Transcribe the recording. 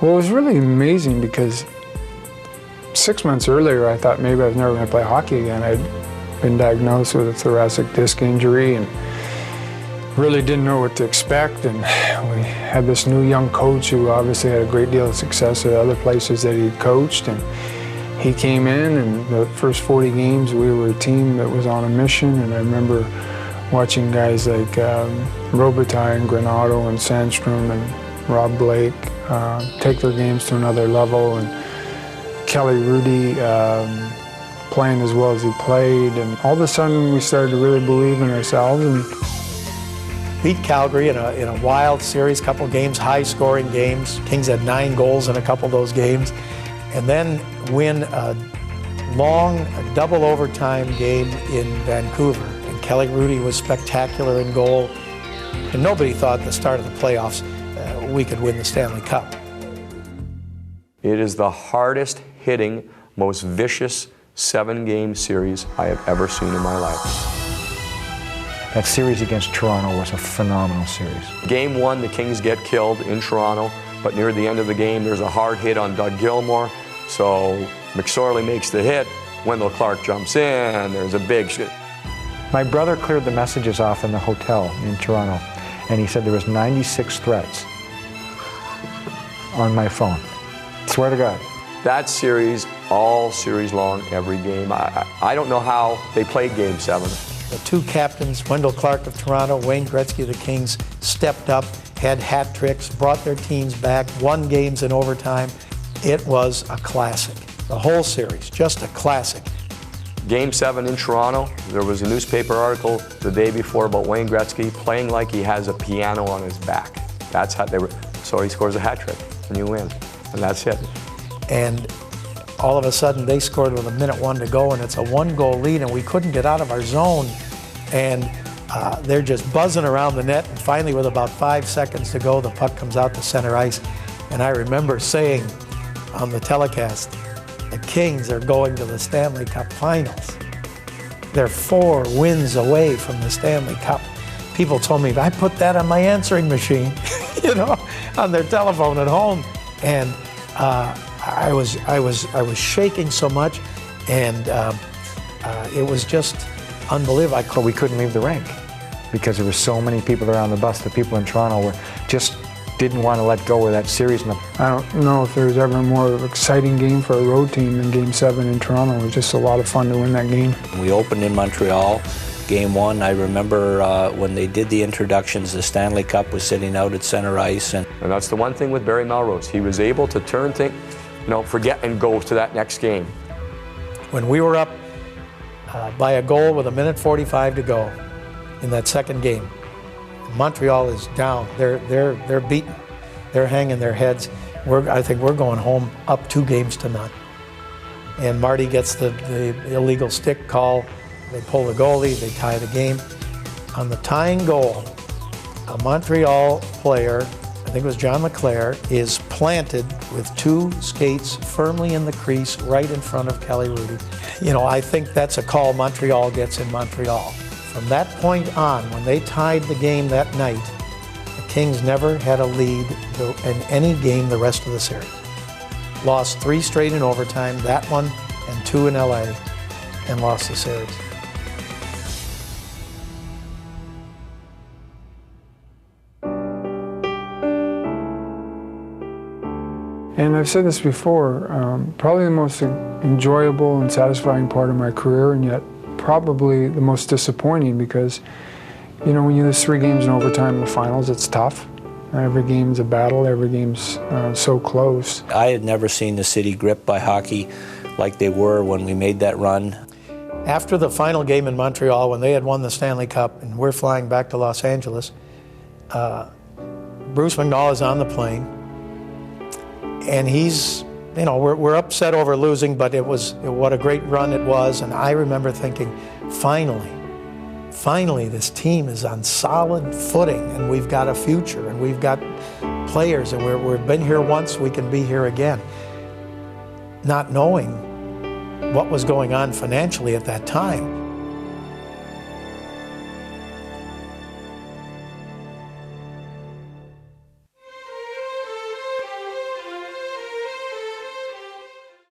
Well, it was really amazing because 6 months earlier I thought maybe I was never going to play hockey again. I'd been diagnosed with a thoracic disc injury and really didn't know what to expect. And we had this new young coach who obviously had a great deal of success at other places that he'd coached. And he came in, and the first 40 games we were a team that was on a mission. And I remember watching guys like Robitaille and Granato and Sandstrom and Rob Blake take their games to another level, and Kelly Hrudey playing as well as he played. And all of a sudden we started to really believe in ourselves and beat Calgary in a wild series, couple games, high-scoring games. Kings had 9 goals in a couple of those games, and then win a long double overtime game in Vancouver. And Kelly Hrudey was spectacular in goal, and nobody thought at the start of the playoffs we could win the Stanley Cup. It is the hardest hitting, most vicious 7-game series I have ever seen in my life. That series against Toronto was a phenomenal series. Game 1, the Kings get killed in Toronto, but near the end of the game, there's a hard hit on Doug Gilmour. So McSorley makes the hit, Wendell Clark jumps in, there's a big shit. My brother cleared the messages off in the hotel in Toronto, and he said there was 96 threats on my phone. Swear to God. That series, all series long, every game. I don't know how they played Game 7. The 2 captains, Wendell Clark of Toronto, Wayne Gretzky of the Kings, stepped up, had hat tricks, brought their teams back, won games in overtime. It was a classic. The whole series, just a classic. Game 7 in Toronto, there was a newspaper article the day before about Wayne Gretzky playing like he has a piano on his back. That's how they were. So he scores a hat trick and you win, and that's it. And all of a sudden they scored with 1:01 to go, and it's a 1-goal lead, and we couldn't get out of our zone. And they're just buzzing around the net, and finally with about 5 seconds to go, the puck comes out to center ice. And I remember saying on the telecast, the Kings are going to the Stanley Cup Finals. They're 4 wins away from the Stanley Cup. People told me, I put that on my answering machine, you know, on their telephone at home. And I was shaking so much, and it was just unbelievable. But we couldn't leave the rink because there were so many people around the bus. The people in Toronto were just didn't want to let go of that series. I don't know if there was ever a more exciting game for a road team than Game 7 in Toronto. It was just a lot of fun to win that game. We opened in Montreal. Game 1, I remember when they did the introductions, the Stanley Cup was sitting out at center ice. And that's the one thing with Barry Melrose. He was able to turn things, forget and go to that next game. When we were up by a goal with 1:45 to go in that second game, Montreal is down. They're beaten. They're hanging their heads. I think we're going home up 2-0. And Marty gets the illegal stick call. They pull the goalie, they tie the game. On the tying goal, a Montreal player, I think it was John LeClair, is planted with 2 skates firmly in the crease right in front of Kelly Hrudey. I think that's a call Montreal gets in Montreal. From that point on, when they tied the game that night, the Kings never had a lead in any game the rest of the series. Lost 3 straight in overtime, that one and 2 in LA, and lost the series. And I've said this before, probably the most enjoyable and satisfying part of my career, and yet probably the most disappointing because, when you lose 3 games in overtime in the finals, it's tough. Every game's a battle, every game's so close. I had never seen the city gripped by hockey like they were when we made that run. After the final game in Montreal, when they had won the Stanley Cup and we're flying back to Los Angeles, Bruce McNall is on the plane, and he's, we're upset over losing, but what a great run it was. And I remember thinking, finally, this team is on solid footing, and we've got a future, and we've got players, and we've been here once, we can be here again. Not knowing what was going on financially at that time.